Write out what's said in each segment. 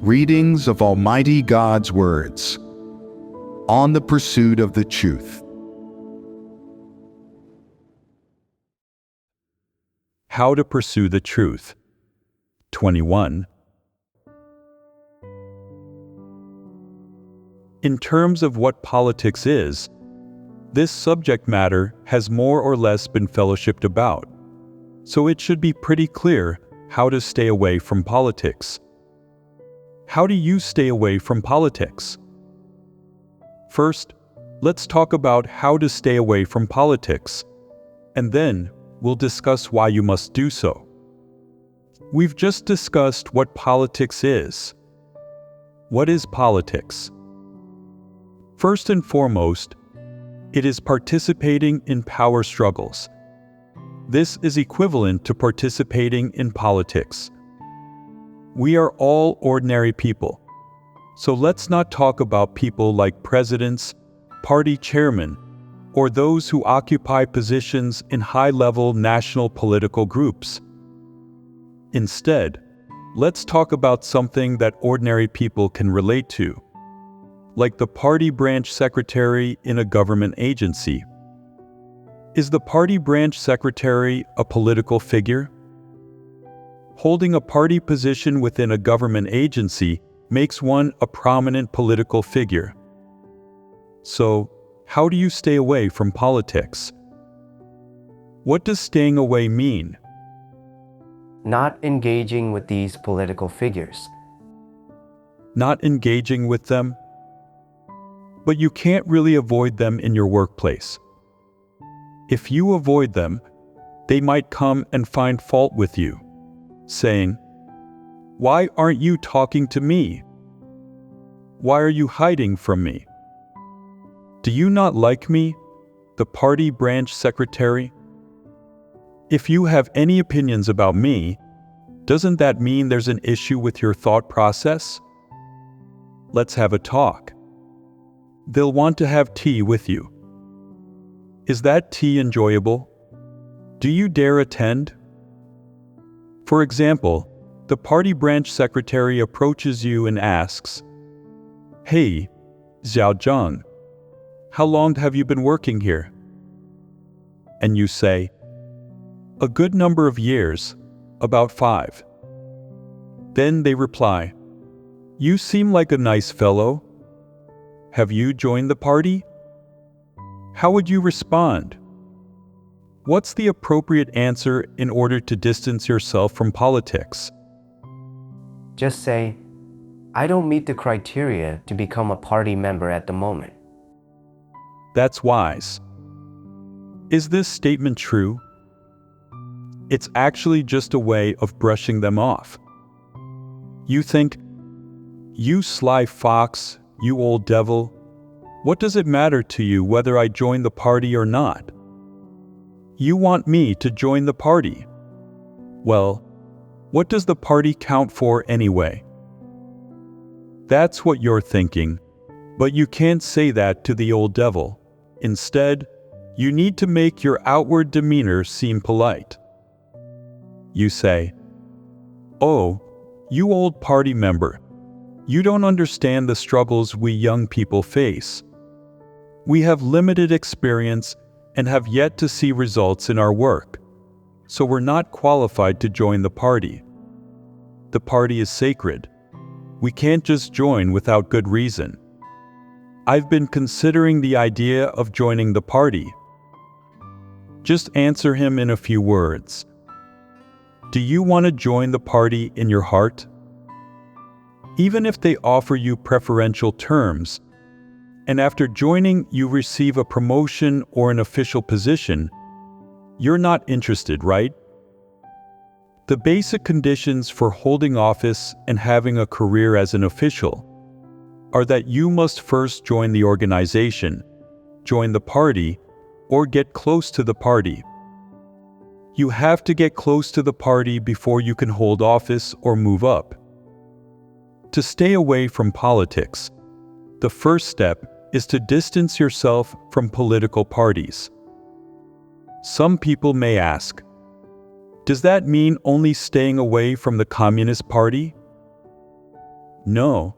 Readings of Almighty God's words on the pursuit of the truth. How to pursue the truth. 21. In terms of what politics is, this subject matter has more or less been fellowshipped about, so it should be pretty clear how to stay away from politics. How do you stay away from politics? First, let's talk about how to stay away from politics, and then we'll discuss why you must do so. We've just discussed what politics is. What is politics? First and foremost, it is participating in power struggles. This is equivalent to participating in politics. We are all ordinary people, so let's not talk about people like presidents, party chairmen, or those who occupy positions in high-level national political groups. Instead, let's talk about something that ordinary people can relate to, like the party branch secretary in a government agency. Is the party branch secretary a political figure? Holding a party position within a government agency makes one a prominent political figure. So, how do you stay away from politics? What does staying away mean? Not engaging with these political figures. Not engaging with them? But you can't really avoid them in your workplace. If you avoid them, they might come and find fault with you, saying, "Why aren't you talking to me? Why are you hiding from me? Do you not like me, the party branch secretary? If you have any opinions about me, doesn't that mean there's an issue with your thought process? Let's have a talk." They'll want to have tea with you. Is that tea enjoyable? Do you dare attend? For example, the party branch secretary approaches you and asks, "Hey, Xiaozhang, how long have you been working here?" And you say, "A good number of years, about 5. Then they reply, "You seem like a nice fellow. Have you joined the party?" How would you respond? What's the appropriate answer in order to distance yourself from politics? Just say, "I don't meet the criteria to become a party member at the moment." That's wise. Is this statement true? It's actually just a way of brushing them off. You think, "You sly fox, you old devil, what does it matter to you whether I join the party or not? You want me to join the party. Well, what does the party count for anyway?" That's what you're thinking, but you can't say that to the old devil. Instead, you need to make your outward demeanor seem polite. You say, "Oh, you old party member, you don't understand the struggles we young people face. We have limited experience and have yet to see results in our work, so we're not qualified to join the party. The party is sacred. We can't just join without good reason. I've been considering the idea of joining the party." Just answer him in a few words. Do you want to join the party in your heart? Even if they offer you preferential terms, and after joining you receive a promotion or an official position, you're not interested, right? The basic conditions for holding office and having a career as an official are that you must first join the organization, join the party, or get close to the party. You have to get close to the party before you can hold office or move up. To stay away from politics, the first step is to distance yourself from political parties. Some people may ask, does that mean only staying away from the Communist Party? No,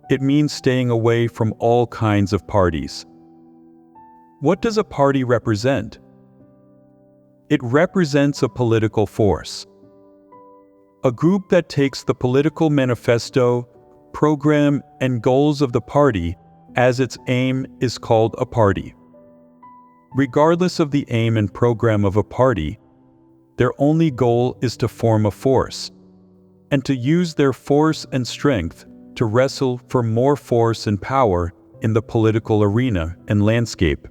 it means staying away from all kinds of parties. What does a party represent? It represents a political force. A group that takes the political manifesto, program, and goals of the party as its aim is called a party. Regardless of the aim and program of a party, their only goal is to form a force, and to use their force and strength to wrestle for more force and power in the political arena and landscape.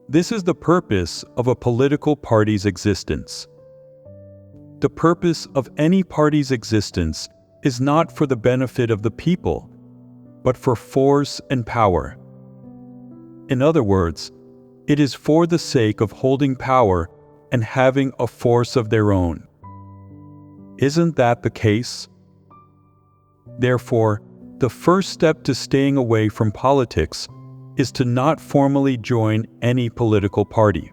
This is the purpose of a political party's existence. The purpose of any party's existence is not for the benefit of the people, but for force and power. In other words, it is for the sake of holding power and having a force of their own. Isn't that the case? Therefore, the first step to staying away from politics is to not formally join any political party.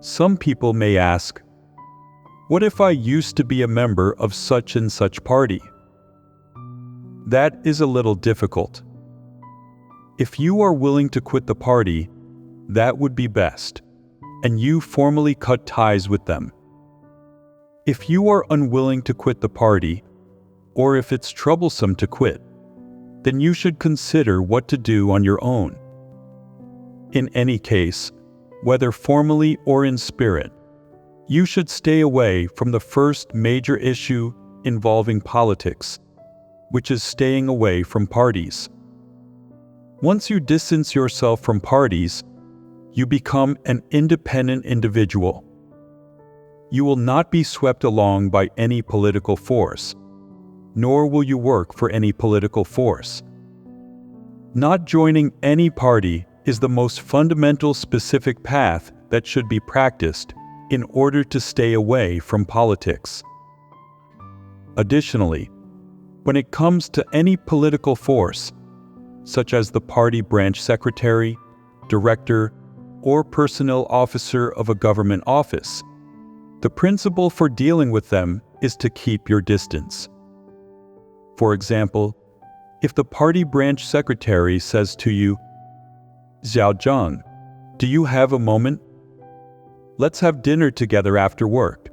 Some people may ask, what if I used to be a member of such and such party? That is a little difficult. If you are willing to quit the party, that would be best, and you formally cut ties with them. If you are unwilling to quit the party, or if it's troublesome to quit, then you should consider what to do on your own. In any case, whether formally or in spirit, you should stay away from the first major issue involving politics, which is staying away from parties. Once you distance yourself from parties, you become an independent individual. You will not be swept along by any political force, nor will you work for any political force. Not joining any party is the most fundamental specific path that should be practiced in order to stay away from politics. Additionally, when it comes to any political force, such as the party branch secretary, director, or personnel officer of a government office, the principle for dealing with them is to keep your distance. For example, if the party branch secretary says to you, "Xiaozhang, do you have a moment? Let's have dinner together after work.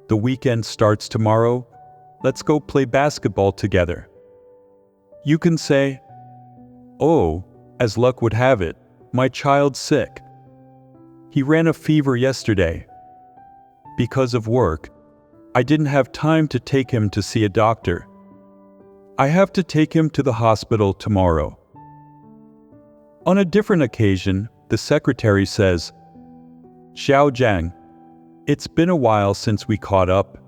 The weekend starts tomorrow. Let's go play basketball together." You can say, "Oh, as luck would have it, my child's sick. He ran a fever yesterday. Because of work, I didn't have time to take him to see a doctor. I have to take him to the hospital tomorrow." On a different occasion, the secretary says, "Xiaozhang, it's been a while since we caught up.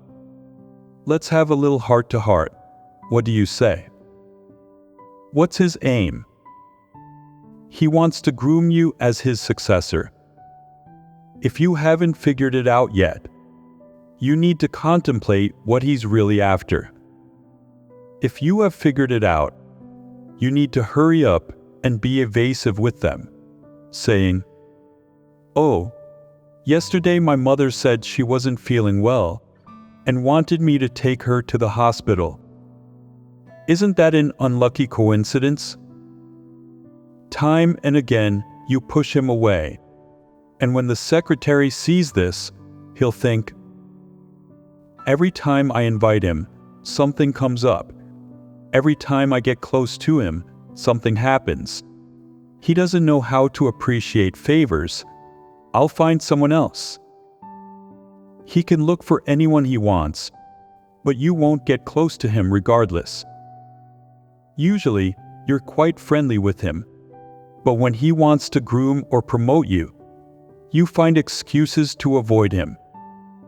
Let's have a little heart-to-heart. What do you say?" What's his aim? He wants to groom you as his successor. If you haven't figured it out yet, you need to contemplate what he's really after. If you have figured it out, you need to hurry up and be evasive with them, saying, "Oh, yesterday my mother said she wasn't feeling well and wanted me to take her to the hospital. Isn't that an unlucky coincidence?" Time and again, you push him away, and when the secretary sees this, he'll think, "Every time I invite him, something comes up. Every time I get close to him, something happens. He doesn't know how to appreciate favors. I'll find someone else." He can look for anyone he wants, but you won't get close to him regardless. Usually, you're quite friendly with him, but when he wants to groom or promote you, you find excuses to avoid him,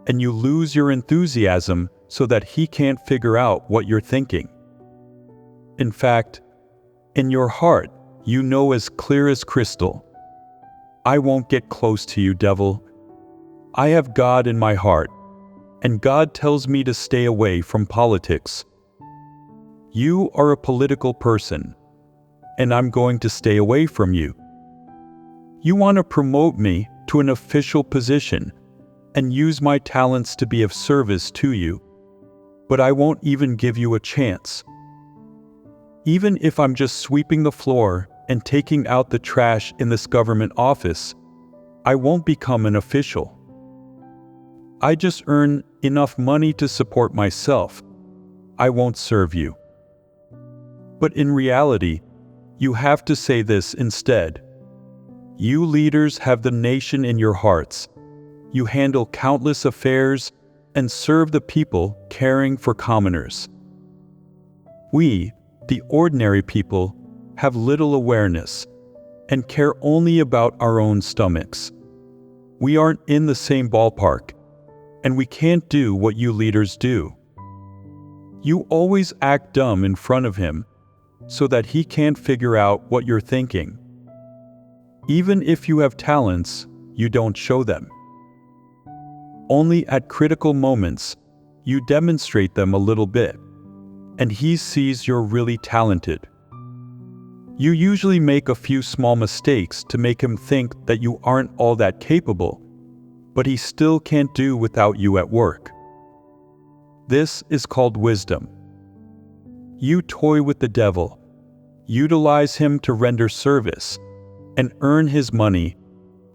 and you lose your enthusiasm so that he can't figure out what you're thinking. In fact, in your heart, you know as clear as crystal, "I won't get close to you, devil. I have God in my heart, and God tells me to stay away from politics. You are a political person, and I'm going to stay away from you. You want to promote me to an official position and use my talents to be of service to you. but I won't even give you a chance. Even if I'm just sweeping the floor and taking out the trash in this government office, I won't become an official. I just earn enough money to support myself. I won't serve you. But in reality, you have to say this instead. You leaders have the nation in your hearts. You handle countless affairs and serve the people, caring for commoners. We, the ordinary people, have little awareness and care only about our own stomachs. We aren't in the same ballpark, and we can't do what you leaders do. You always act dumb in front of him so that he can't figure out what you're thinking. Even if you have talents, you don't show them. Only at critical moments, you demonstrate them a little bit, and he sees you're really talented. You usually make a few small mistakes to make him think that you aren't all that capable, but he still can't do without you at work. This is called wisdom. You toy with the devil, utilize him to render service, and earn his money,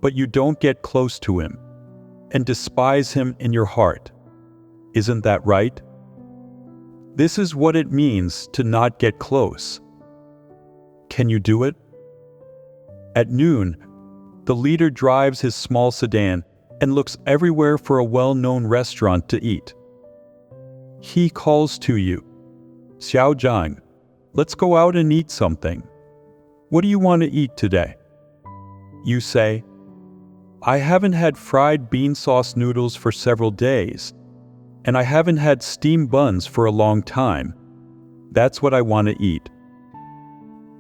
but you don't get close to him, and despise him in your heart. Isn't that right? This is what it means to not get close. Can you do it? At noon, the leader drives his small sedan and looks everywhere for a well-known restaurant to eat. He calls to you, "Xiao Zhang, let's go out and eat something. What do you want to eat today?" You say, "I haven't had fried bean sauce noodles for several days, and I haven't had steamed buns for a long time. That's what I want to eat.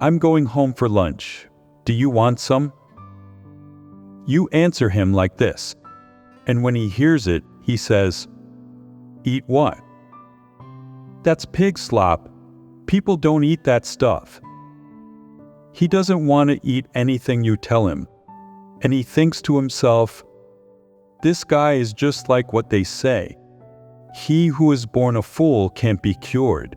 I'm going home for lunch. Do you want some?" You answer him like this, and when he hears it, he says, "Eat what?" "That's pig slop. People don't eat that stuff." He doesn't want to eat anything you tell him, and he thinks to himself, "This guy is just like what they say. He who is born a fool can't be cured."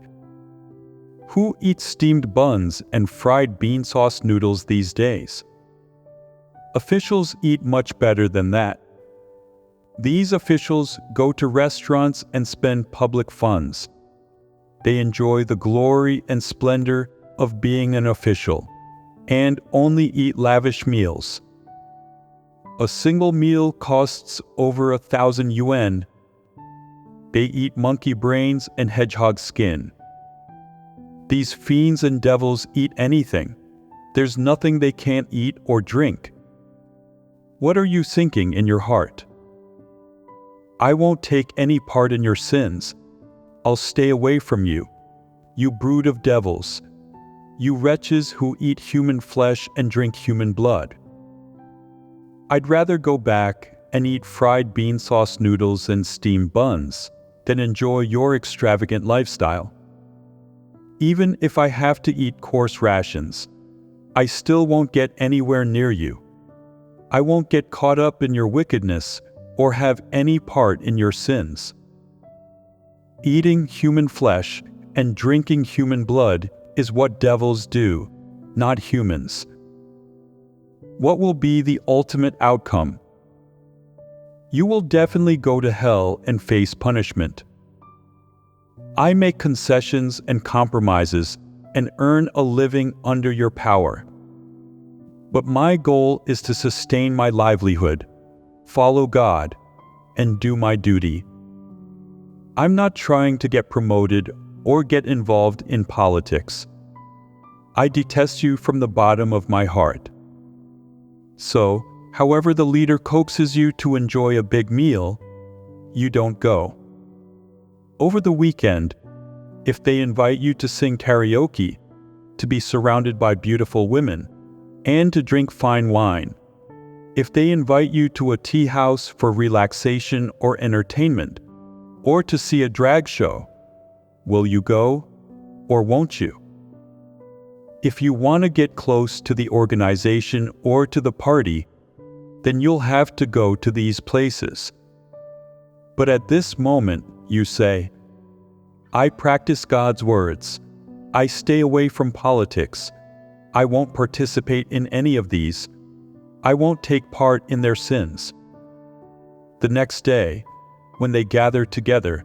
Who eats steamed buns and fried bean sauce noodles these days? Officials eat much better than that. These officials go to restaurants and spend public funds. They enjoy the glory and splendor of being an official, and only eat lavish meals. A single meal costs over 1,000 yuan. They eat monkey brains and hedgehog skin. These fiends and devils eat anything. There's nothing they can't eat or drink. What are you thinking in your heart? I won't take any part in your sins. I'll stay away from you, you brood of devils, you wretches who eat human flesh and drink human blood. I'd rather go back and eat fried bean sauce noodles and steamed buns than enjoy your extravagant lifestyle. Even if I have to eat coarse rations, I still won't get anywhere near you. I won't get caught up in your wickedness or have any part in your sins. Eating human flesh and drinking human blood is what devils do, not humans. What will be the ultimate outcome? You will definitely go to hell and face punishment. I make concessions and compromises and earn a living under your power. But my goal is to sustain my livelihood, follow God, and do my duty. I'm not trying to get promoted or get involved in politics. I detest you from the bottom of my heart. So, however the leader coaxes you to enjoy a big meal, you don't go. Over the weekend, if they invite you to sing karaoke, to be surrounded by beautiful women, and to drink fine wine, if they invite you to a tea house for relaxation or entertainment, or to see a drag show, will you go or won't you? If you want to get close to the organization or to the party, then you'll have to go to these places. But at this moment, you say, I practice God's words. I stay away from politics. I won't participate in any of these. I won't take part in their sins. The next day, when they gather together,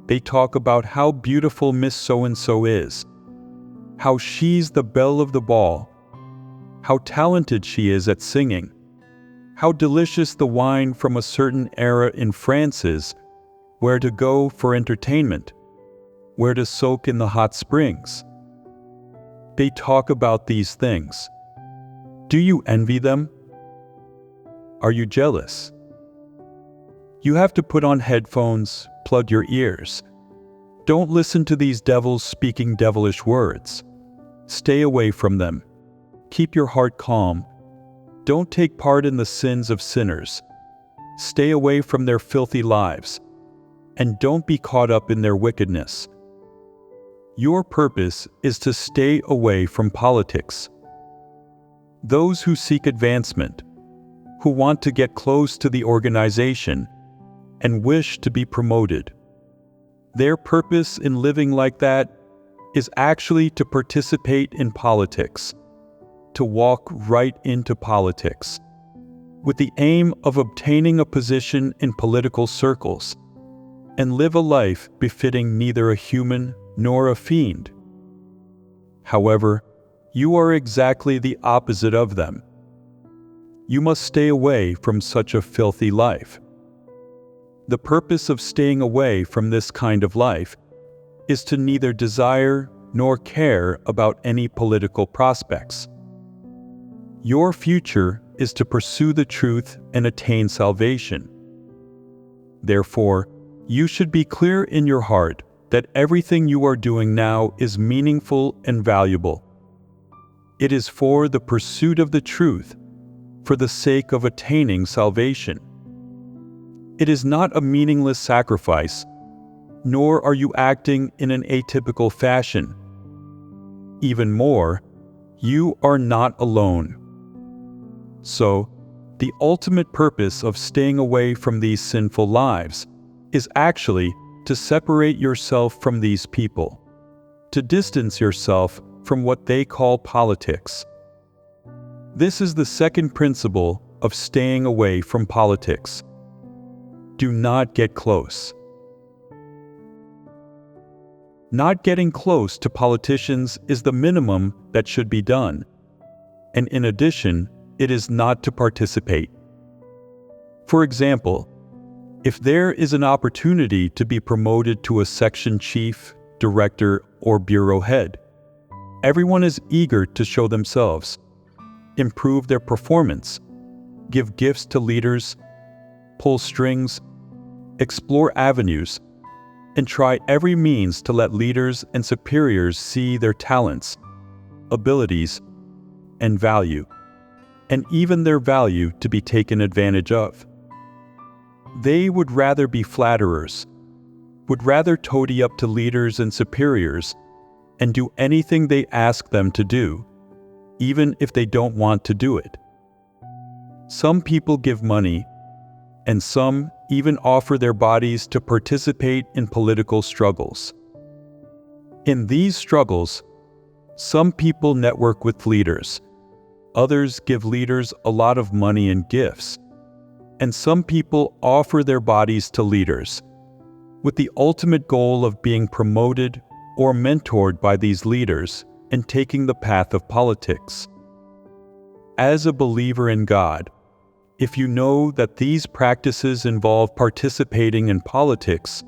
they talk about how beautiful Miss So-and-so is, how she's the belle of the ball, how talented she is at singing, how delicious the wine from a certain era in France is, where to go for entertainment, where to soak in the hot springs. They talk about these things. Do you envy them? Are you jealous? You have to put on headphones, plug your ears. Don't listen to these devils speaking devilish words. Stay away from them. Keep your heart calm. Don't take part in the sins of sinners. Stay away from their filthy lives. And don't be caught up in their wickedness. Your purpose is to stay away from politics. Those who seek advancement, who want to get close to the organization, and wish to be promoted. Their purpose in living like that is actually to participate in politics, to walk right into politics, with the aim of obtaining a position in political circles, and live a life befitting neither a human nor a fiend. However, you are exactly the opposite of them. You must stay away from such a filthy life. The purpose of staying away from this kind of life is to neither desire nor care about any political prospects. Your future is to pursue the truth and attain salvation. Therefore, you should be clear in your heart that everything you are doing now is meaningful and valuable. It is for the pursuit of the truth, for the sake of attaining salvation. It is not a meaningless sacrifice, nor are you acting in an atypical fashion. Even more, you are not alone. So, the ultimate purpose of staying away from these sinful lives is actually to separate yourself from these people, to distance yourself from what they call politics. This is the second principle of staying away from politics. Do not get close. Not getting close to politicians is the minimum that should be done, and in addition, it is not to participate. For example, if there is an opportunity to be promoted to a section chief, director, or bureau head, everyone is eager to show themselves, improve their performance, give gifts to leaders, pull strings, explore avenues, and try every means to let leaders and superiors see their talents, abilities, and value, and even their value to be taken advantage of. They would rather be flatterers, would rather toady up to leaders and superiors, and do anything they ask them to do, even if they don't want to do it. Some people give money, and some even offer their bodies to participate in political struggles. In these struggles, some people network with leaders, others give leaders a lot of money and gifts, and some people offer their bodies to leaders, with the ultimate goal of being promoted or mentored by these leaders and taking the path of politics. As a believer in God, if you know that these practices involve participating in politics,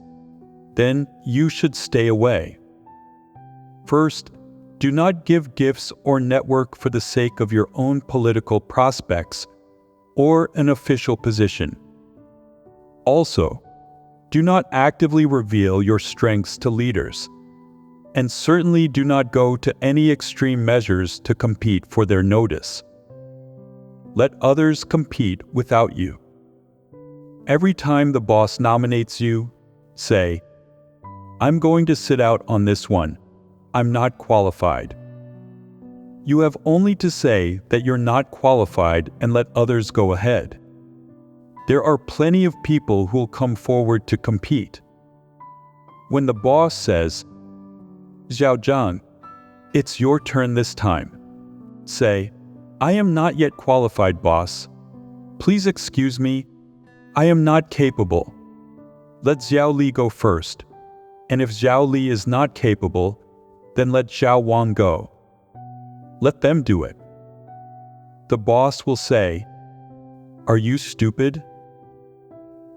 then you should stay away. First, do not give gifts or network for the sake of your own political prospects or an official position. Also, do not actively reveal your strengths to leaders, and certainly do not go to any extreme measures to compete for their notice. Let others compete without you. Every time the boss nominates you, say, "I'm going to sit out on this one. I'm not qualified." You have only to say that you're not qualified and let others go ahead. There are plenty of people who will come forward to compete. When the boss says, "Zhaozhang, it's your turn this time," say, "I am not yet qualified, boss. Please excuse me. I am not capable. Let Xiao Li go first. And if Xiao Li is not capable, then let Xiao Wang go. Let them do it." The boss will say, "Are you stupid?"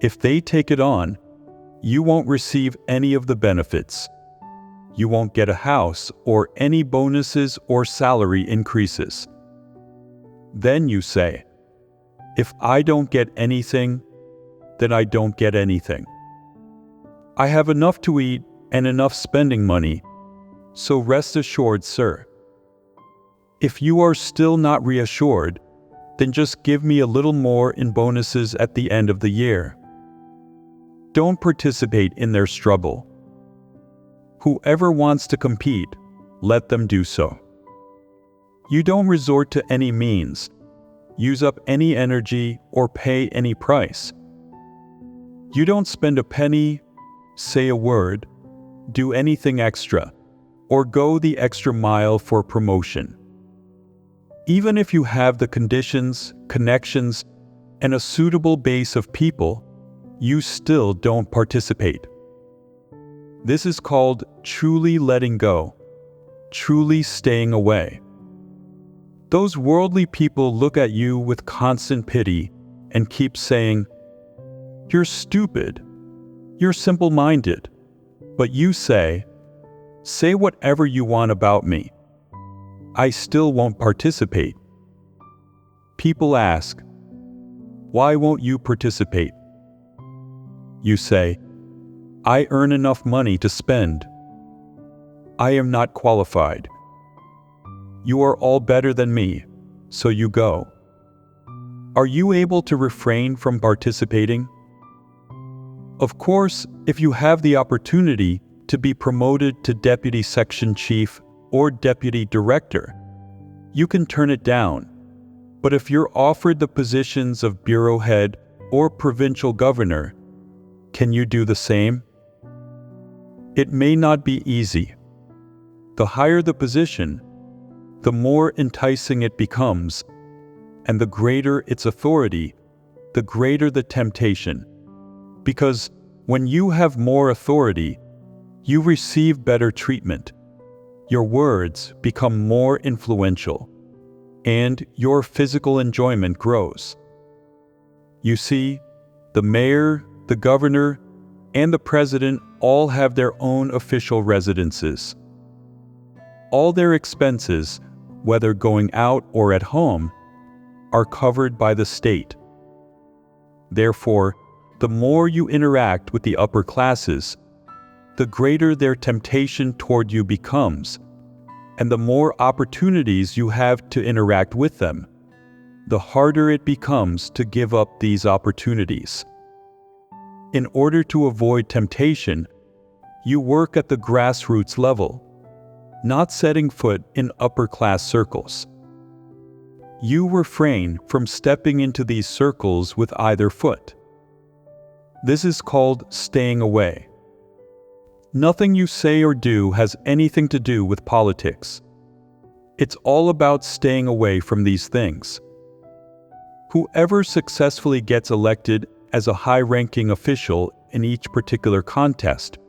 If they take it on, you won't receive any of the benefits. You won't get a house or any bonuses or salary increases. Then you say, "If I don't get anything, then I don't get anything. I have enough to eat and enough spending money, so rest assured, sir." If you are still not reassured, then just give me a little more in bonuses at the end of the year. Don't participate in their struggle. Whoever wants to compete, let them do so. You don't resort to any means, use up any energy, or pay any price. You don't spend a penny, say a word, do anything extra, or go the extra mile for promotion. Even if you have the conditions, connections, and a suitable base of people, you still don't participate. This is called truly letting go, truly staying away. Those worldly people look at you with constant pity and keep saying, "You're stupid, you're simple-minded," but you say whatever you want about me. I still won't participate. People ask, "Why won't you participate?" You say, "I earn enough money to spend. I am not qualified. You are all better than me, so you go." Are you able to refrain from participating? Of course, if you have the opportunity to be promoted to deputy section chief or deputy director, you can turn it down. But if you're offered the positions of bureau head or provincial governor, can you do the same? It may not be easy. The higher the position, the more enticing it becomes, and the greater its authority, the greater the temptation. Because when you have more authority, you receive better treatment. Your words become more influential, and your physical enjoyment grows. You see, the mayor, the governor, and the president all have their own official residences. All their expenses, whether going out or at home, are covered by the state. Therefore, the more you interact with the upper classes, the greater their temptation toward you becomes, and the more opportunities you have to interact with them, the harder it becomes to give up these opportunities. In order to avoid temptation, you work at the grassroots level, not setting foot in upper-class circles. You refrain from stepping into these circles with either foot. This is called staying away. Nothing you say or do has anything to do with politics. It's all about staying away from these things. Whoever successfully gets elected as a high-ranking official in each particular contest,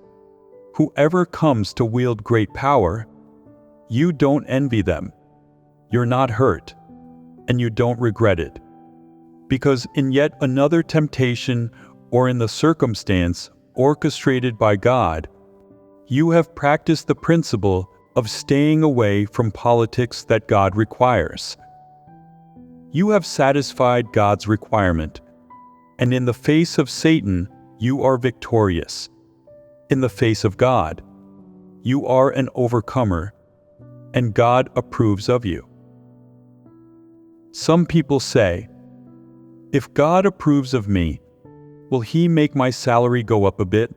whoever comes to wield great power, you don't envy them. You're not hurt, and you don't regret it. Because in yet another temptation or in the circumstance orchestrated by God, you have practiced the principle of staying away from politics that God requires. You have satisfied God's requirement, and in the face of Satan, you are victorious. In the face of God, you are an overcomer, and God approves of you. Some people say, "If God approves of me, will He make my salary go up a bit?"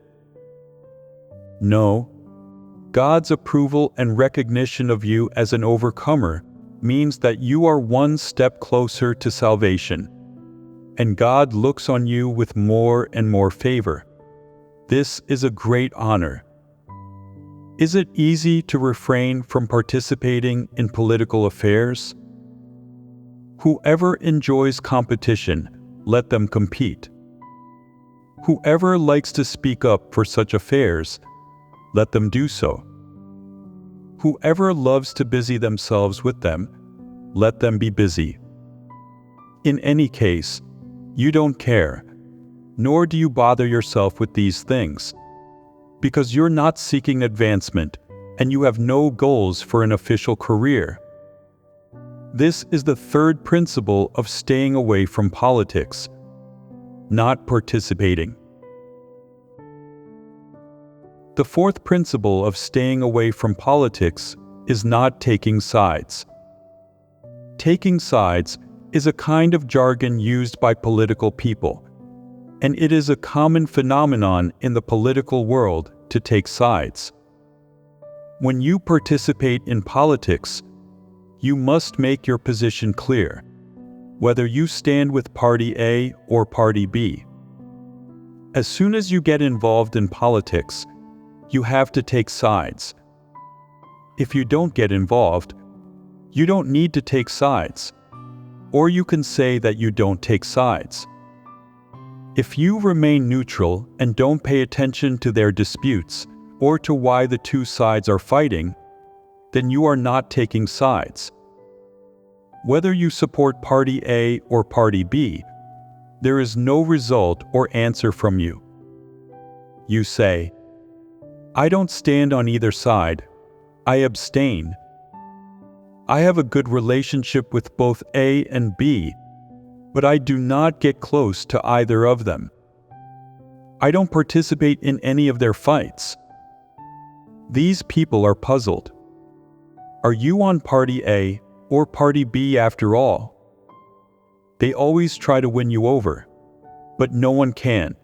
No. God's approval and recognition of you as an overcomer means that you are one step closer to salvation, and God looks on you with more and more favor. This is a great honor, Is it easy to refrain from participating in political affairs? Whoever enjoys competition, let them compete. Whoever likes to speak up for such affairs, let them do so. Whoever loves to busy themselves with them, let them be busy. In any case, you don't care, nor do you bother yourself with these things, because you're not seeking advancement and you have no goals for an official career. This is the third principle of staying away from politics, not participating. The fourth principle of staying away from politics is not taking sides. Taking sides is a kind of jargon used by political people, and it is a common phenomenon in the political world to take sides. When you participate in politics, you must make your position clear, whether you stand with Party A or Party B. As soon as you get involved in politics, you have to take sides. If you don't get involved, you don't need to take sides, or you can say that you don't take sides. If you remain neutral and don't pay attention to their disputes or to why the two sides are fighting, then you are not taking sides. Whether you support Party A or Party B, there is no result or answer from you. You say, "I don't stand on either side. I abstain. I have a good relationship with both A and B, but I do not get close to either of them. I don't participate in any of their fights." These people are puzzled. Are you on Party A or Party B after all? They always try to win you over, but no one can.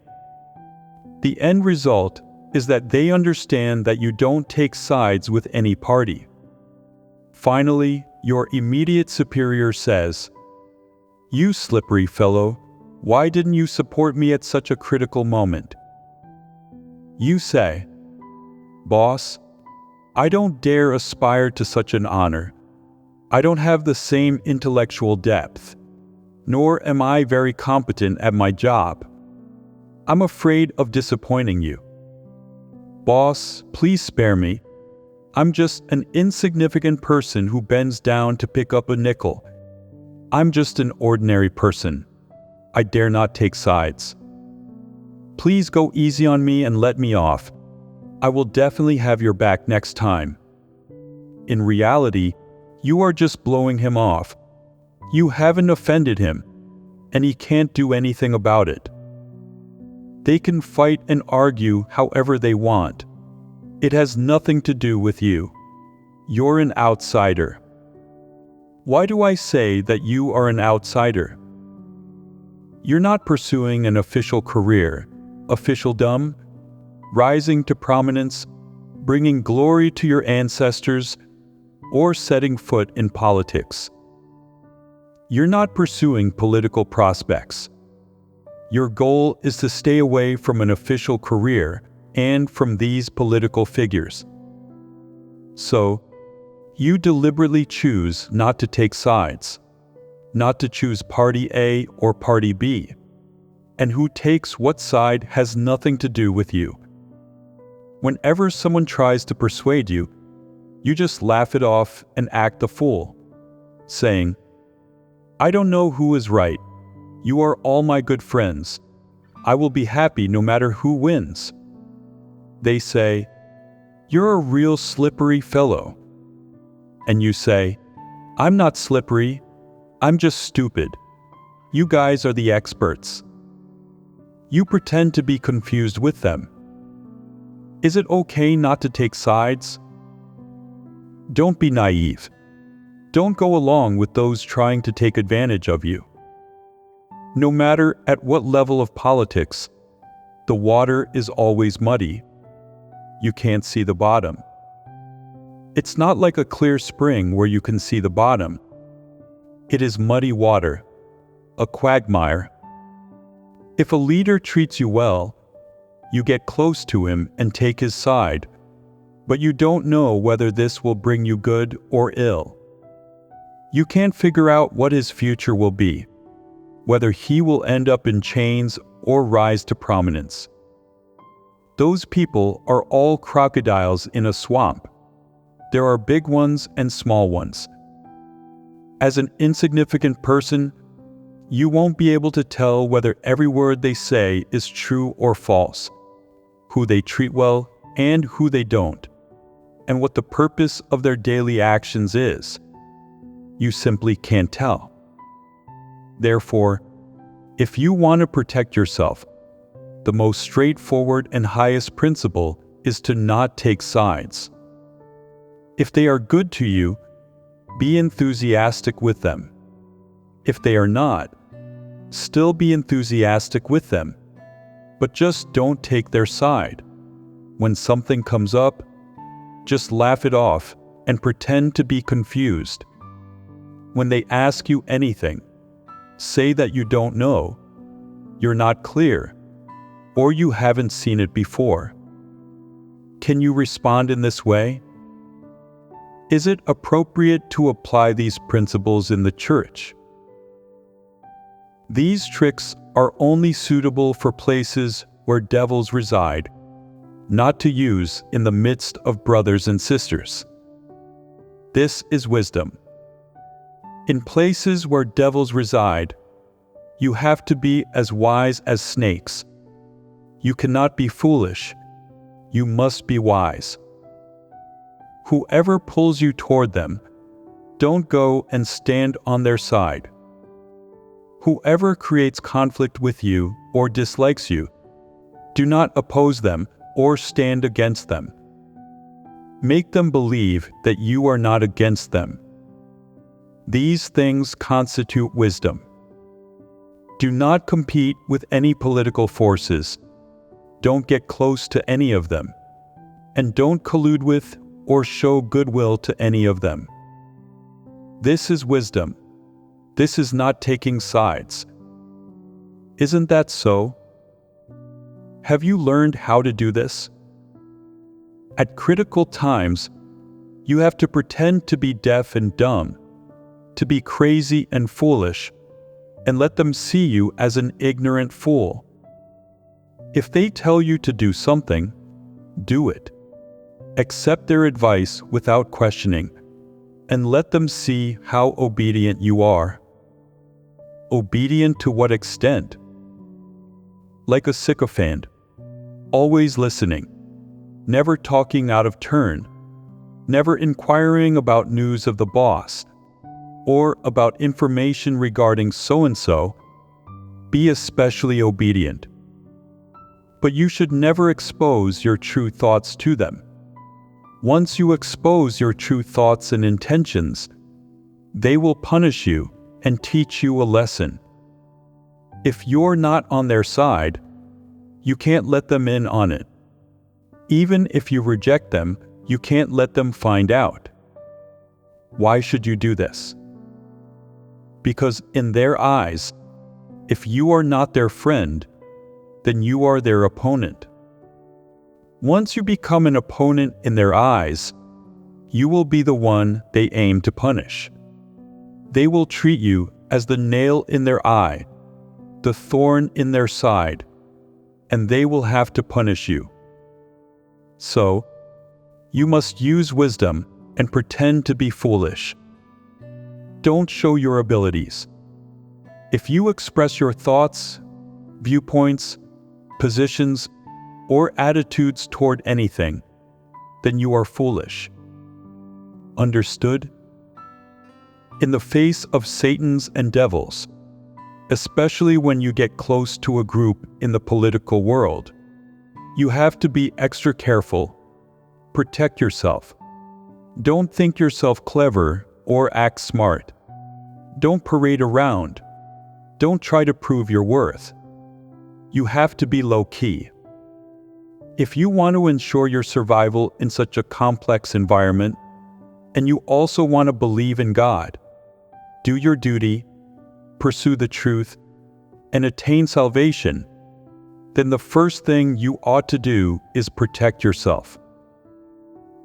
The end result is that they understand that you don't take sides with any party. Finally, your immediate superior says, "You slippery fellow, why didn't you support me at such a critical moment?" You say, "Boss, I don't dare aspire to such an honor. I don't have the same intellectual depth, nor am I very competent at my job. I'm afraid of disappointing you. Boss, please spare me. I'm just an insignificant person who bends down to pick up a nickel. I'm just an ordinary person. I dare not take sides. Please go easy on me and let me off. I will definitely have your back next time." In reality, you are just blowing him off. You haven't offended him, and he can't do anything about it. They can fight and argue however they want. It has nothing to do with you. You're an outsider. Why do I say that you are an outsider? You're not pursuing an official career, officialdom, rising to prominence, bringing glory to your ancestors, or setting foot in politics. You're not pursuing political prospects. Your goal is to stay away from an official career and from these political figures. So, you deliberately choose not to take sides, not to choose Party A or Party B, and who takes what side has nothing to do with you. Whenever someone tries to persuade you, you just laugh it off and act the fool, saying, "I don't know who is right. You are all my good friends. I will be happy no matter who wins." They say, "You're a real slippery fellow." And you say, "I'm not slippery. I'm just stupid. You guys are the experts." You pretend to be confused with them. Is it okay not to take sides? Don't be naive. Don't go along with those trying to take advantage of you. No matter at what level of politics, the water is always muddy. You can't see the bottom. It's not like a clear spring where you can see the bottom. It is muddy water, a quagmire. If a leader treats you well, you get close to him and take his side, but you don't know whether this will bring you good or ill. You can't figure out what his future will be, whether he will end up in chains or rise to prominence. Those people are all crocodiles in a swamp. There are big ones and small ones. As an insignificant person, you won't be able to tell whether every word they say is true or false, who they treat well and who they don't, and what the purpose of their daily actions is. You simply can't tell. Therefore, if you want to protect yourself, the most straightforward and highest principle is to not take sides. If they are good to you, be enthusiastic with them. If they are not, still be enthusiastic with them, but just don't take their side. When something comes up, just laugh it off and pretend to be confused. When they ask you anything, say that you don't know, you're not clear, or you haven't seen it before. Can you respond in this way? Is it appropriate to apply these principles in the church? These tricks are only suitable for places where devils reside, not to use in the midst of brothers and sisters. This is wisdom. In places where devils reside, you have to be as wise as snakes. You cannot be foolish. You must be wise. Whoever pulls you toward them, don't go and stand on their side. Whoever creates conflict with you or dislikes you, do not oppose them or stand against them. Make them believe that you are not against them. These things constitute wisdom. Do not compete with any political forces. Don't get close to any of them. And don't collude with or show goodwill to any of them. This is wisdom. This is not taking sides. Isn't that so? Have you learned how to do this? At critical times, you have to pretend to be deaf and dumb, to be crazy and foolish, and let them see you as an ignorant fool. If they tell you to do something, do it. Accept their advice without questioning, and let them see how obedient you are. Obedient to what extent? Like a sycophant, always listening, never talking out of turn, never inquiring about news of the boss, or about information regarding so-and-so. Be especially obedient. But you should never expose your true thoughts to them. Once you expose your true thoughts and intentions, they will punish you and teach you a lesson. If you're not on their side, you can't let them in on it. Even if you reject them, you can't let them find out. Why should you do this? Because in their eyes, if you are not their friend, then you are their opponent. Once you become an opponent in their eyes, you will be the one they aim to punish. They will treat you as the nail in their eye, the thorn in their side, and they will have to punish you. So, you must use wisdom and pretend to be foolish. Don't show your abilities. If you express your thoughts, viewpoints, positions, or attitudes toward anything, then you are foolish. Understood? In the face of Satans and devils, especially when you get close to a group in the political world, you have to be extra careful. Protect yourself. Don't think yourself clever or act smart. Don't parade around. Don't try to prove your worth. You have to be low-key. If you want to ensure your survival in such a complex environment, and you also want to believe in God, do your duty, pursue the truth, and attain salvation, then the first thing you ought to do is protect yourself.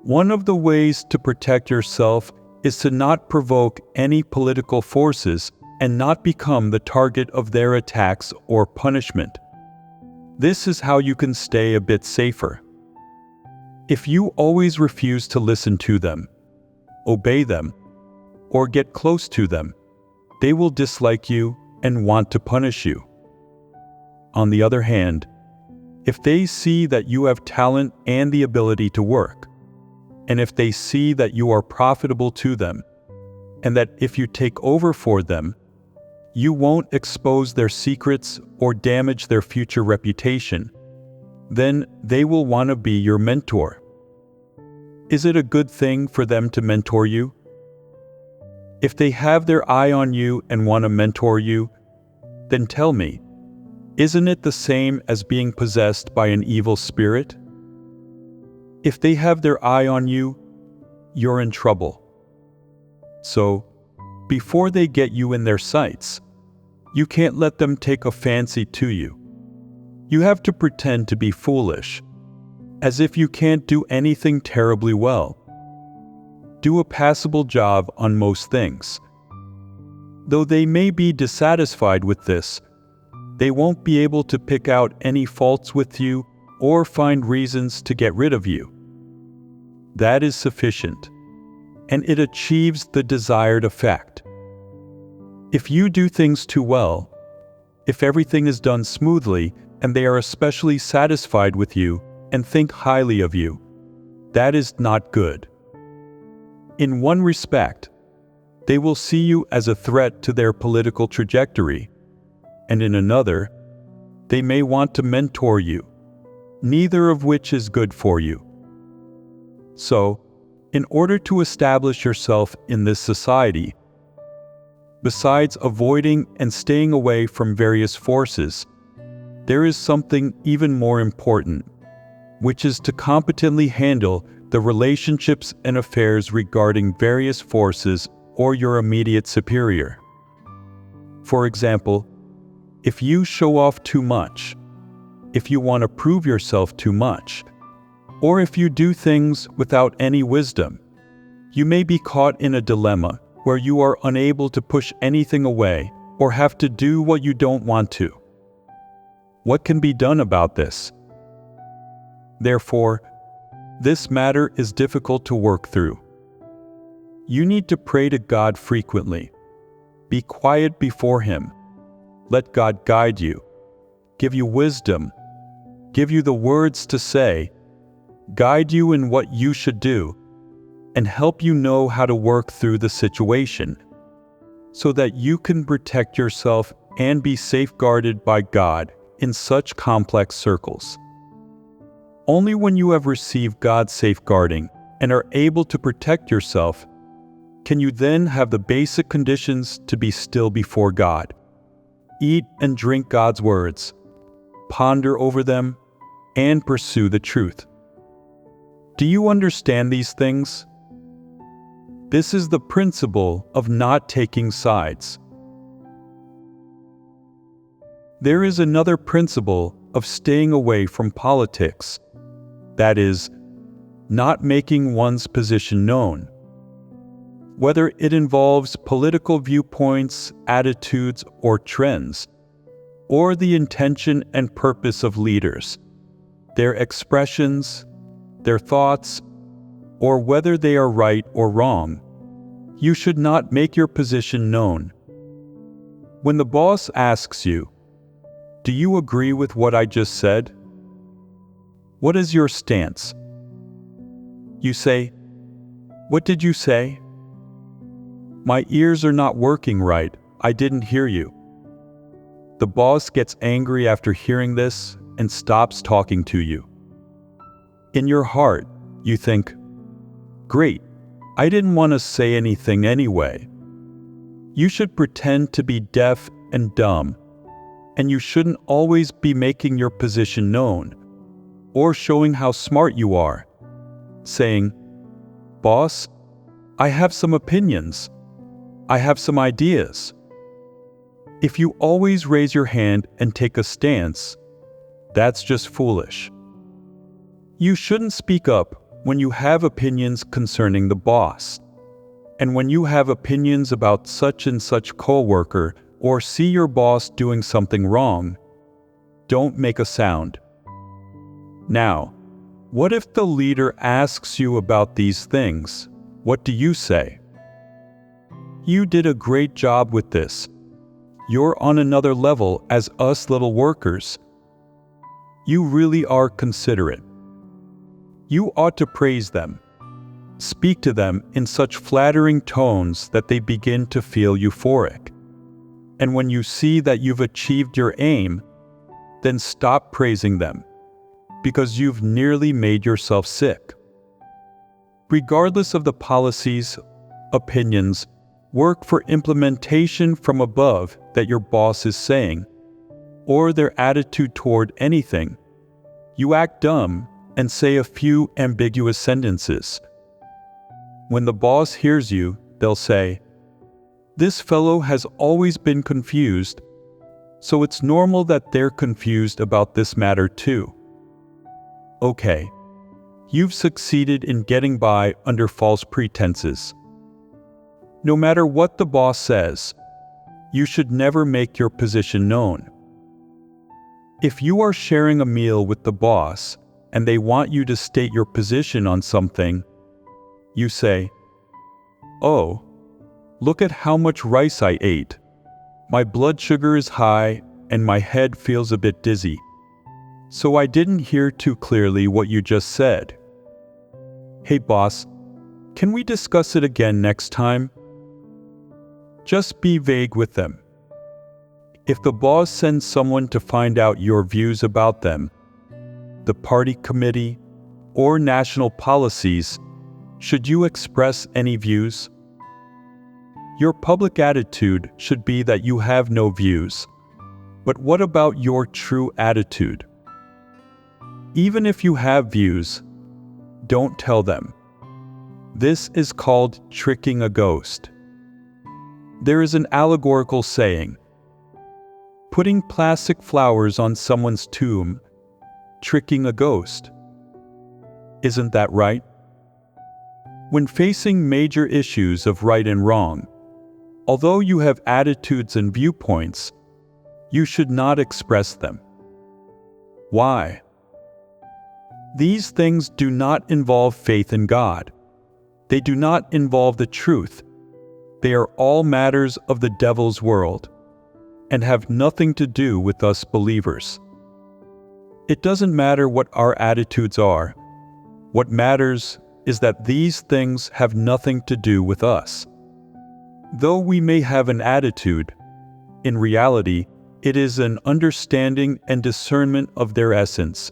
One of the ways to protect yourself is to not provoke any political forces and not become the target of their attacks or punishment. This is how you can stay a bit safer. If you always refuse to listen to them, obey them, or get close to them, they will dislike you and want to punish you. On the other hand, if they see that you have talent and the ability to work, and if they see that you are profitable to them, and that if you take over for them, you won't expose their secrets or damage their future reputation, then they will want to be your mentor. Is it a good thing for them to mentor you? If they have their eye on you and want to mentor you, then tell me, isn't it the same as being possessed by an evil spirit? If they have their eye on you, you're in trouble. So, before they get you in their sights, you can't let them take a fancy to you. You have to pretend to be foolish, as if you can't do anything terribly well. Do a passable job on most things. Though they may be dissatisfied with this, they won't be able to pick out any faults with you or find reasons to get rid of you. That is sufficient, and it achieves the desired effect. If you do things too well, if everything is done smoothly and they are especially satisfied with you and think highly of you, that is not good. In one respect, they will see you as a threat to their political trajectory, and in another, they may want to mentor you, neither of which is good for you. So, in order to establish yourself in this society, besides avoiding and staying away from various forces, there is something even more important, which is to competently handle the relationships and affairs regarding various forces or your immediate superior. For example, if you show off too much, if you want to prove yourself too much, or if you do things without any wisdom, you may be caught in a dilemma where you are unable to push anything away or have to do what you don't want to. What can be done about this? Therefore, this matter is difficult to work through. You need to pray to God frequently. Be quiet before Him. Let God guide you, give you wisdom, give you the words to say, guide you in what you should do, and help you know how to work through the situation, so that you can protect yourself and be safeguarded by God in such complex circles. Only when you have received God's safeguarding and are able to protect yourself, can you then have the basic conditions to be still before God. Eat and drink God's words, ponder over them, and pursue the truth. Do you understand these things? This is the principle of not taking sides. There is another principle of staying away from politics. That is, not making one's position known. Whether it involves political viewpoints, attitudes, or trends, or the intention and purpose of leaders, their expressions, their thoughts, or whether they are right or wrong, you should not make your position known. When the boss asks you, "Do you agree with what I just said?" What is your stance? You say, "What did you say? My ears are not working right. I didn't hear you." The boss gets angry after hearing this and stops talking to you. In your heart, you think, "Great, I didn't want to say anything anyway." You should pretend to be deaf and dumb, and you shouldn't always be making your position known or showing how smart you are, saying, "Boss, I have some opinions. I have some ideas." If you always raise your hand and take a stance, that's just foolish. You shouldn't speak up when you have opinions concerning the boss, and when you have opinions about such and such coworker or see your boss doing something wrong, don't make a sound. Now, what if the leader asks you about these things? What do you say? You did a great job with this. You're on another level as us little workers. You really are considerate. You ought to praise them. Speak to them in such flattering tones that they begin to feel euphoric. And when you see that you've achieved your aim, then stop praising them, because you've nearly made yourself sick. Regardless of the policies, opinions, work for implementation from above that your boss is saying, or their attitude toward anything, you act dumb and say a few ambiguous sentences. When the boss hears you, they'll say, "This fellow has always been confused, so it's normal that they're confused about this matter too." Okay, you've succeeded in getting by under false pretenses. No matter what the boss says, you should never make your position known. If you are sharing a meal with the boss and they want you to state your position on something, you say, "Oh, look at how much rice I ate. My blood sugar is high and my head feels a bit dizzy. So I didn't hear too clearly what you just said. Hey boss, can we discuss it again next time?" Just be vague with them. If the boss sends someone to find out your views about them, the party committee, or national policies, should you express any views? Your public attitude should be that you have no views. But what about your true attitude? Even if you have views, don't tell them. This is called tricking a ghost. There is an allegorical saying, "Putting plastic flowers on someone's tomb, tricking a ghost." Isn't that right? When facing major issues of right and wrong, although you have attitudes and viewpoints, you should not express them. Why? These things do not involve faith in God. They do not involve the truth. They are all matters of the devil's world and have nothing to do with us believers. It doesn't matter what our attitudes are. What matters is that these things have nothing to do with us. Though we may have an attitude, in reality, it is an understanding and discernment of their essence.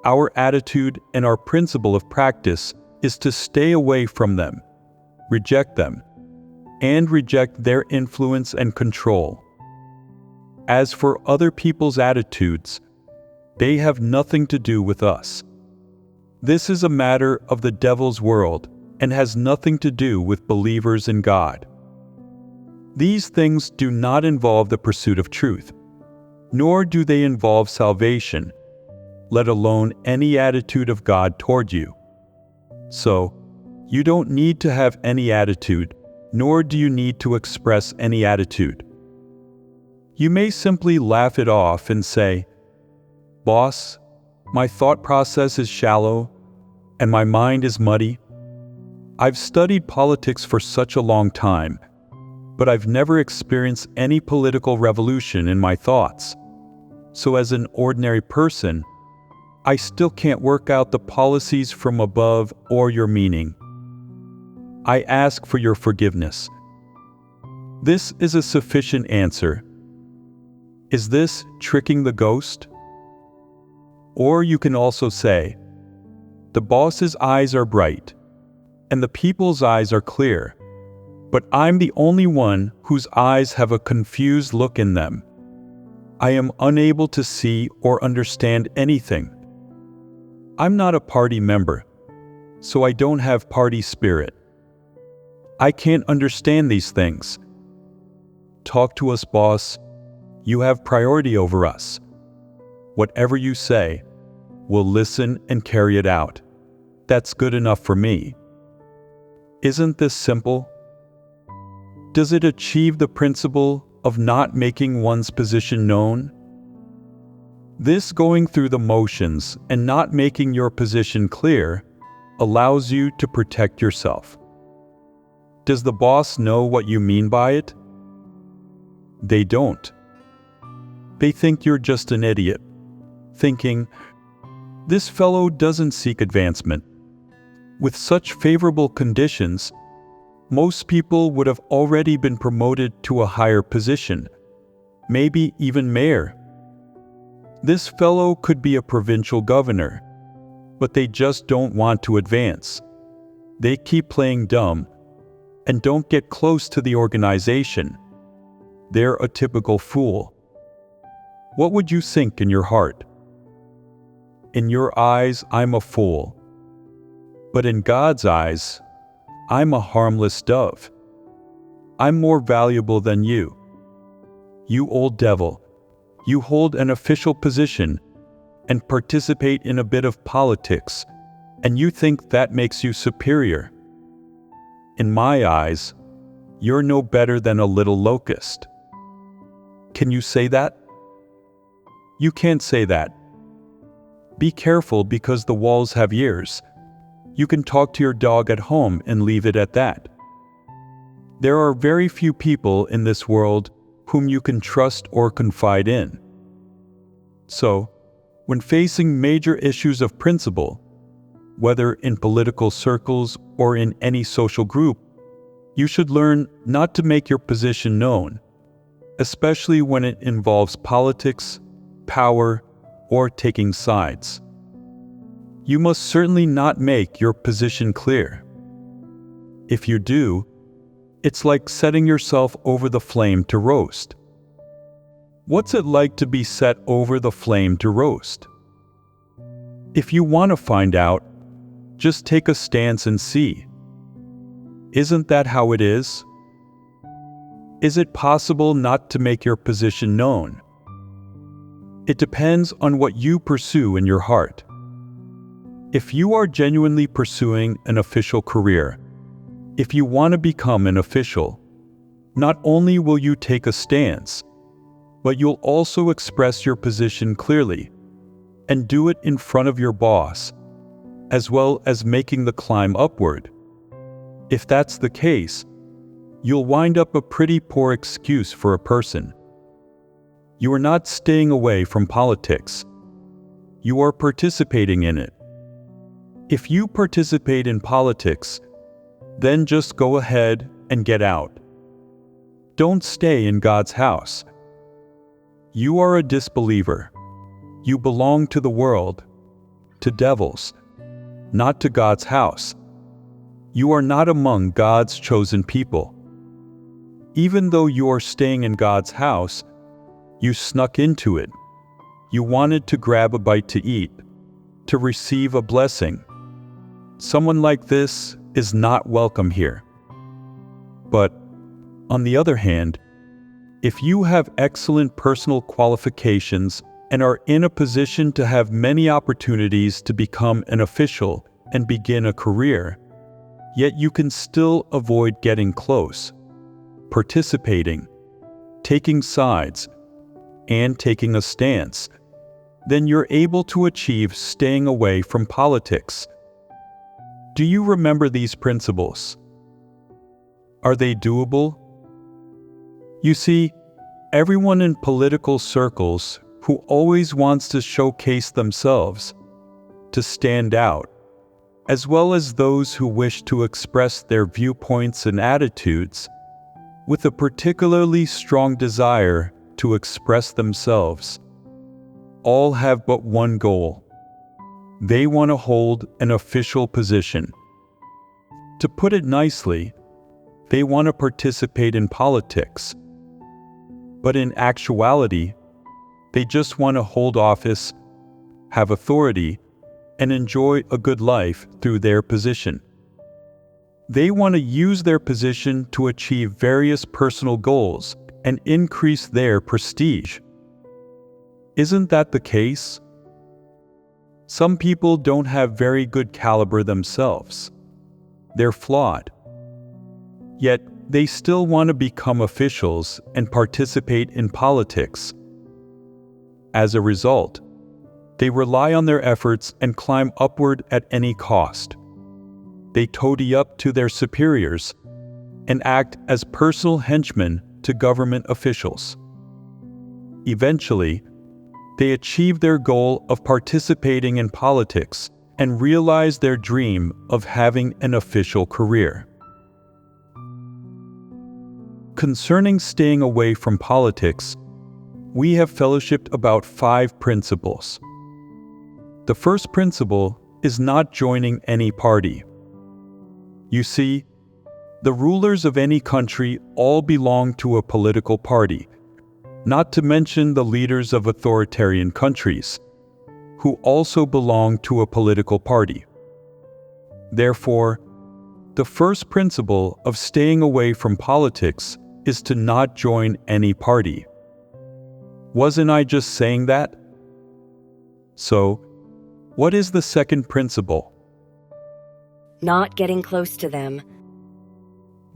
Our attitude and our principle of practice is to stay away from them, reject them, and reject their influence and control. As for other people's attitudes, they have nothing to do with us. This is a matter of the devil's world and has nothing to do with believers in God. These things do not involve the pursuit of truth, nor do they involve salvation, let alone any attitude of God toward you. So, you don't need to have any attitude, nor do you need to express any attitude. You may simply laugh it off and say, "Boss, my thought process is shallow, and my mind is muddy. I've studied politics for such a long time, but I've never experienced any political revolution in my thoughts. So as an ordinary person, I still can't work out the policies from above or your meaning. I ask for your forgiveness." This is a sufficient answer. Is this tricking the ghost? Or you can also say, "The boss's eyes are bright, and the people's eyes are clear, but I'm the only one whose eyes have a confused look in them. I am unable to see or understand anything. I'm not a party member, so I don't have party spirit. I can't understand these things. Talk to us, boss. You have priority over us. Whatever you say, we'll listen and carry it out. that's good enough for me. Isn't this simple? Does it achieve the principle of not making one's position known? This going through the motions and not making your position clear allows you to protect yourself. Does the boss know what you mean by it? They don't. They think you're just an idiot, thinking, this fellow doesn't seek advancement. With such favorable conditions, most people would have already been promoted to a higher position, maybe even mayor. This fellow could be a provincial governor, but they just don't want to advance. They keep playing dumb and don't get close to the organization. They're a typical fool. What would you think in your heart? In your eyes, I'm a fool. But in God's eyes, I'm a harmless dove. I'm more valuable than you. You old devil, you hold an official position and participate in a bit of politics, and you think that makes you superior. In my eyes, you're no better than a little locust. Can you say that? You can't say that. Be careful because the walls have ears. You can talk to your dog at home and leave it at that. There are very few people in this world whom you can trust or confide in. So, when facing major issues of principle, whether in political circles or in any social group, you should learn not to make your position known, especially when it involves politics, power, or taking sides. You must certainly not make your position clear. If you do, it's like setting yourself over the flame to roast. What's it like to be set over the flame to roast? If you want to find out, just take a stance and see. Isn't that how it is? Is it possible not to make your position known? It depends on what you pursue in your heart. If you are genuinely pursuing an official career, if you want to become an official, not only will you take a stance, but you'll also express your position clearly and do it in front of your boss, as well as making the climb upward. If that's the case, you'll wind up a pretty poor excuse for a person. You are not staying away from politics. You are participating in it. If you participate in politics, then just go ahead and get out. Don't stay in God's house. You are a disbeliever. You belong to the world, to devils, not to God's house. You are not among God's chosen people. Even though you are staying in God's house, you snuck into it. You wanted to grab a bite to eat, to receive a blessing. Someone like this is not welcome here. But, on the other hand, if you have excellent personal qualifications and are in a position to have many opportunities to become an official and begin a career, yet you can still avoid getting close, participating, taking sides, and taking a stance, then you're able to achieve staying away from politics. Do you remember these principles? Are they doable? You see, everyone in political circles who always wants to showcase themselves, to stand out, as well as those who wish to express their viewpoints and attitudes, with a particularly strong desire to express themselves, all have but one goal. They want to hold an official position. To put it nicely, they want to participate in politics. But in actuality, they just want to hold office, have authority, and enjoy a good life through their position. They want to use their position to achieve various personal goals and increase their prestige. Isn't that the case? Some people don't have very good caliber themselves. They're flawed. Yet, they still want to become officials and participate in politics. As a result, they rely on their efforts and climb upward at any cost. They toady up to their superiors and act as personal henchmen to government officials. Eventually, they achieve their goal of participating in politics and realize their dream of having an official career. Concerning staying away from politics, we have fellowshipped about 5 principles. The first principle is not joining any party. You see, the rulers of any country all belong to a political party, not to mention the leaders of authoritarian countries, who also belong to a political party. Therefore, the first principle of staying away from politics is to not join any party. Wasn't I just saying that? So, what is the second principle? Not getting close to them.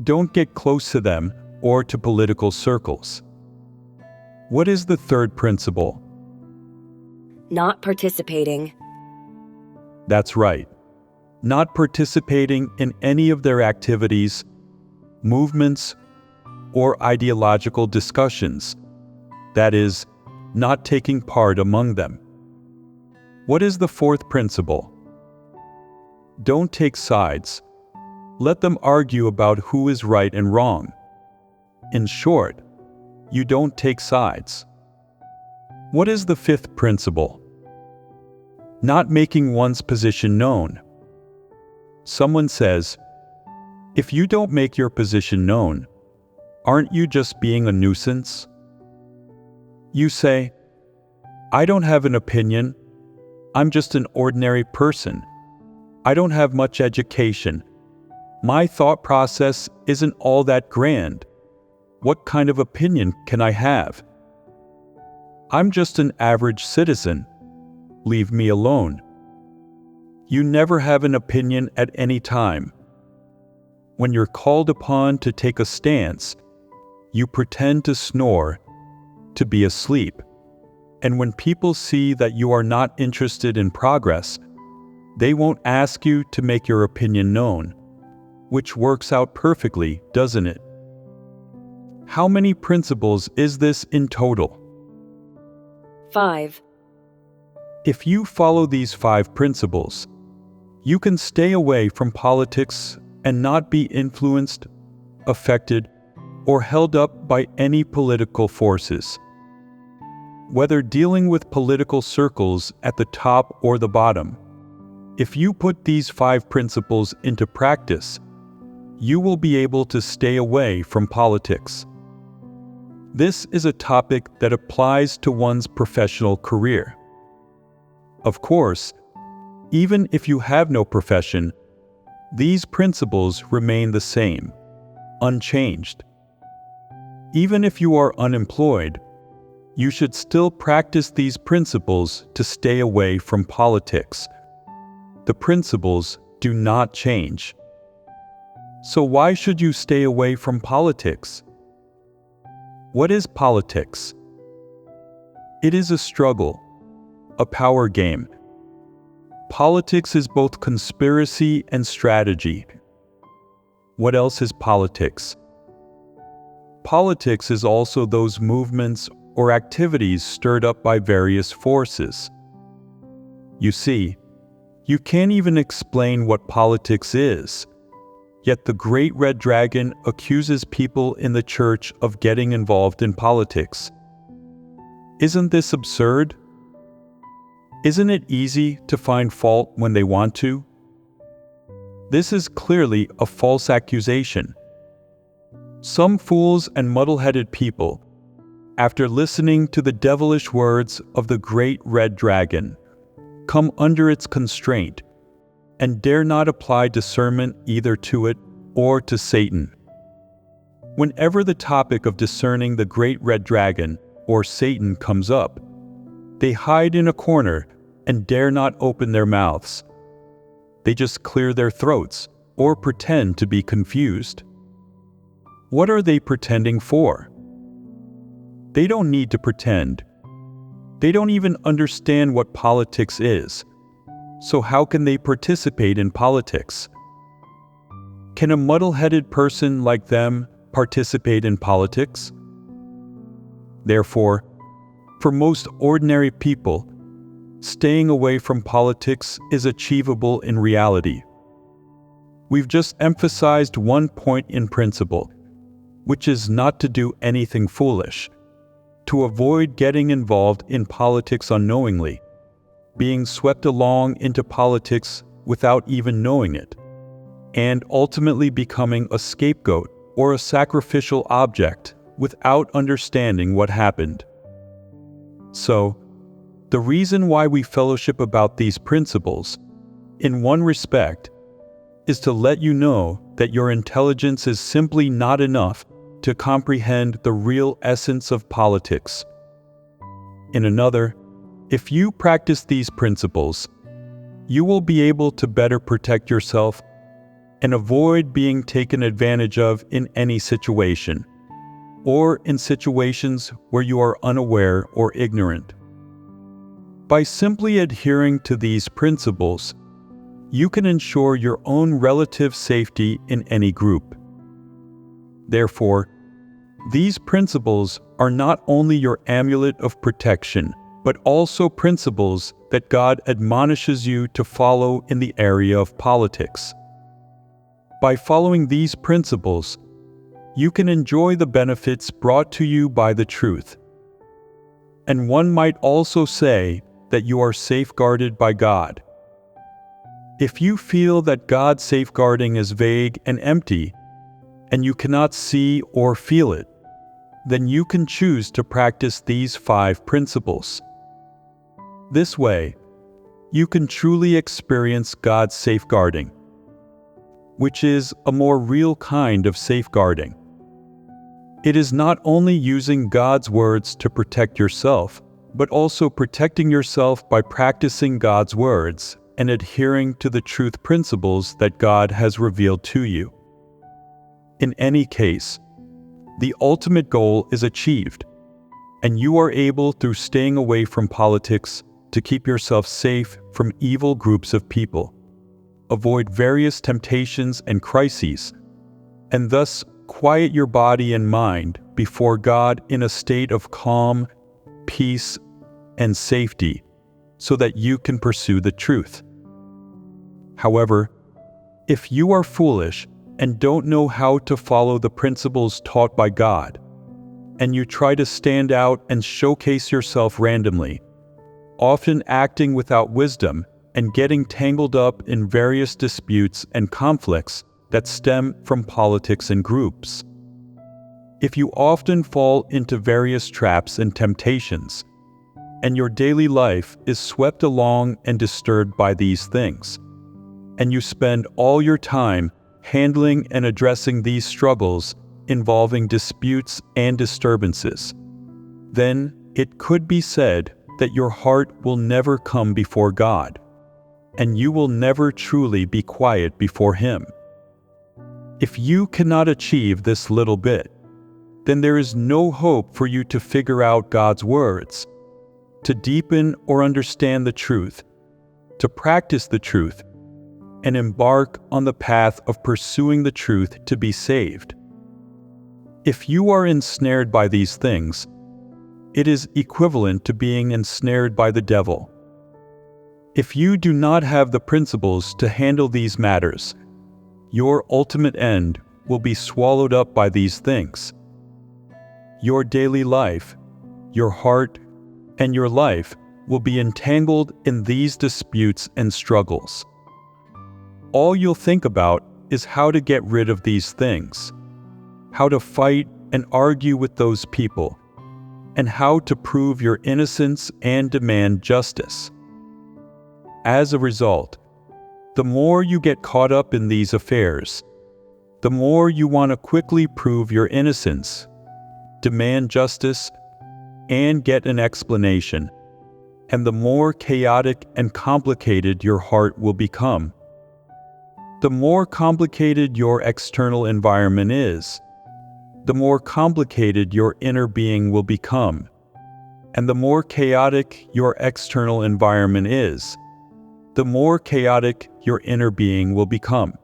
Don't get close to them or to political circles. What is the third principle? Not participating. That's right. Not participating in any of their activities, movements, or ideological discussions. That is, not taking part among them. What is the fourth principle? Don't take sides. Let them argue about who is right and wrong. In short, you don't take sides. What is the fifth principle? Not making one's position known. Someone says, if you don't make your position known, aren't you just being a nuisance? You say, I don't have an opinion. I'm just an ordinary person. I don't have much education. My thought process isn't all that grand. What kind of opinion can I have? I'm just an average citizen. Leave me alone. You never have an opinion at any time. When you're called upon to take a stance, you pretend to snore, to be asleep. And when people see that you are not interested in progress, they won't ask you to make your opinion known, which works out perfectly, doesn't it? How many principles is this in total? 5. If you follow these 5 principles, you can stay away from politics and not be influenced, affected, or held up by any political forces. Whether dealing with political circles at the top or the bottom, if you put these 5 principles into practice, you will be able to stay away from politics. This is a topic that applies to one's professional career. Of course, even if you have no profession, these principles remain the same, unchanged. Even if you are unemployed, you should still practice these principles to stay away from politics. The principles do not change. So why should you stay away from politics? What is politics? It is a struggle, a power game. Politics is both conspiracy and strategy. What else is politics? Politics is also those movements or activities stirred up by various forces. You see, you can't even explain what politics is. Yet the Great Red Dragon accuses people in the church of getting involved in politics. Isn't this absurd? Isn't it easy to find fault when they want to? This is clearly a false accusation. Some fools and muddle-headed people, after listening to the devilish words of the Great Red Dragon, come under its constraint and dare not apply discernment either to it or to Satan. Whenever the topic of discerning the Great Red Dragon or Satan comes up, they hide in a corner and dare not open their mouths. They just clear their throats or pretend to be confused. What are they pretending for? They don't need to pretend. They don't even understand what politics is. So how can they participate in politics? Can a muddle-headed person like them participate in politics? Therefore, for most ordinary people, staying away from politics is achievable in reality. We've just emphasized one point in principle, which is not to do anything foolish, to avoid getting involved in politics unknowingly, being swept along into politics without even knowing it, and ultimately becoming a scapegoat or a sacrificial object without understanding what happened. So, the reason why we fellowship about these principles, in one respect, is to let you know that your intelligence is simply not enough to comprehend the real essence of politics. In another, if you practice these principles, you will be able to better protect yourself and avoid being taken advantage of in any situation, or in situations where you are unaware or ignorant. By simply adhering to these principles, you can ensure your own relative safety in any group. Therefore, these principles are not only your amulet of protection, but also principles that God admonishes you to follow in the area of politics. By following these principles, you can enjoy the benefits brought to you by the truth. And one might also say that you are safeguarded by God. If you feel that God's safeguarding is vague and empty, and you cannot see or feel it, then you can choose to practice these 5 principles. This way, you can truly experience God's safeguarding, which is a more real kind of safeguarding. It is not only using God's words to protect yourself, but also protecting yourself by practicing God's words and adhering to the truth principles that God has revealed to you. In any case, the ultimate goal is achieved, and you are able, through staying away from politics, to keep yourself safe from evil groups of people, avoid various temptations and crises, and thus quiet your body and mind before God in a state of calm, peace, and safety, so that you can pursue the truth. However, if you are foolish and don't know how to follow the principles taught by God, and you try to stand out and showcase yourself randomly, often acting without wisdom and getting tangled up in various disputes and conflicts that stem from politics and groups. If you often fall into various traps and temptations, and your daily life is swept along and disturbed by these things, and you spend all your time handling and addressing these struggles involving disputes and disturbances, then it could be said that your heart will never come before God, and you will never truly be quiet before Him. If you cannot achieve this little bit, then there is no hope for you to figure out God's words, to deepen or understand the truth, to practice the truth, and embark on the path of pursuing the truth to be saved. If you are ensnared by these things, it is equivalent to being ensnared by the devil. If you do not have the principles to handle these matters, your ultimate end will be swallowed up by these things. Your daily life, your heart, and your life will be entangled in these disputes and struggles. All you'll think about is how to get rid of these things, how to fight and argue with those people, and how to prove your innocence and demand justice. As a result, the more you get caught up in these affairs, the more you want to quickly prove your innocence, demand justice, and get an explanation, and the more chaotic and complicated your heart will become. The more complicated your external environment is, the more complicated your inner being will become. And the more chaotic your external environment is, the more chaotic your inner being will become.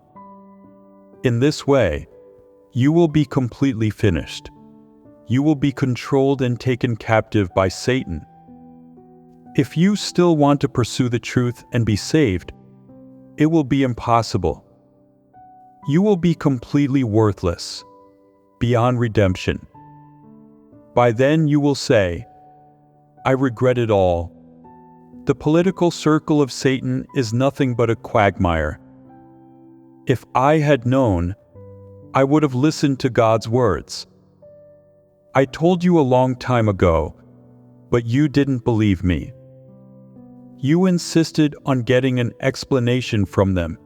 In this way, you will be completely finished. You will be controlled and taken captive by Satan. If you still want to pursue the truth and be saved, it will be impossible. You will be completely worthless, beyond redemption. By then you will say, "I regret it all. The political circle of Satan is nothing but a quagmire. If I had known, I would have listened to God's words. I told you a long time ago, but you didn't believe me. You insisted on getting an explanation from them,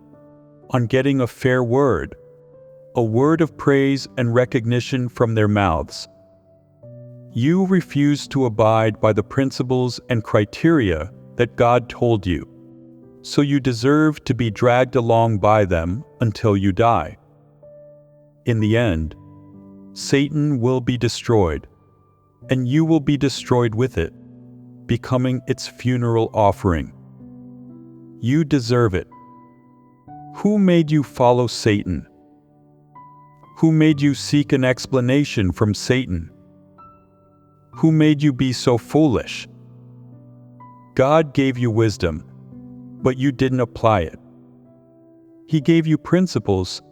on getting a fair word, a word of praise and recognition from their mouths. You refused to abide by the principles and criteria that God told you, so you deserve to be dragged along by them until you die. In the end, Satan will be destroyed, and you will be destroyed with it, becoming its funeral offering. You deserve it. Who made you follow Satan? Who made you seek an explanation from Satan? Who made you be so foolish? God gave you wisdom, but you didn't apply it. He gave you principles,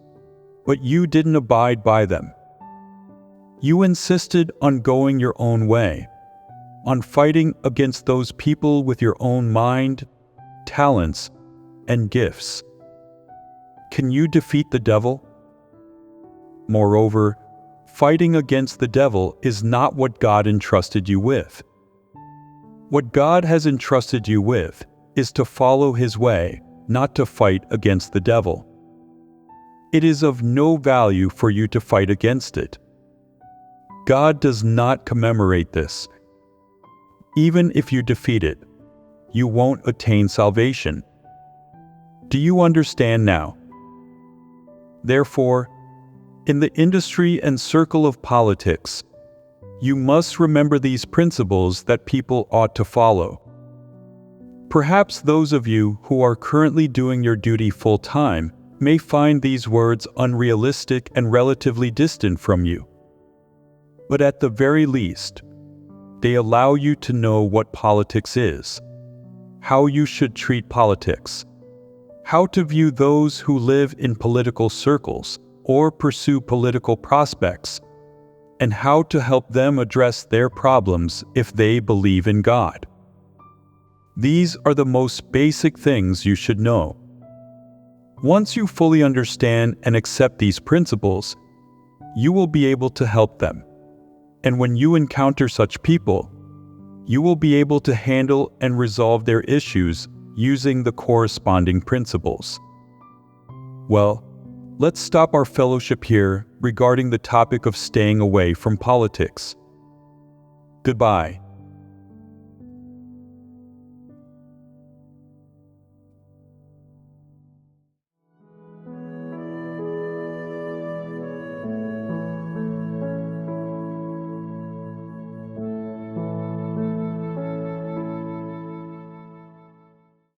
but you didn't abide by them. You insisted on going your own way, on fighting against those people with your own mind, talents, and gifts. Can you defeat the devil? Moreover, fighting against the devil is not what God entrusted you with. What God has entrusted you with is to follow His way, not to fight against the devil. It is of no value for you to fight against it. God does not commemorate this. Even if you defeat it, you won't attain salvation. Do you understand now? Therefore, in the industry and circle of politics, you must remember these principles that people ought to follow. Perhaps those of you who are currently doing your duty full-time may find these words unrealistic and relatively distant from you. But at the very least, they allow you to know what politics is, how you should treat politics, how to view those who live in political circles or pursue political prospects, and how to help them address their problems if they believe in God. These are the most basic things you should know. Once you fully understand and accept these principles, you will be able to help them. And when you encounter such people, you will be able to handle and resolve their issues using the corresponding principles. Well, let's stop our fellowship here regarding the topic of staying away from politics. Goodbye.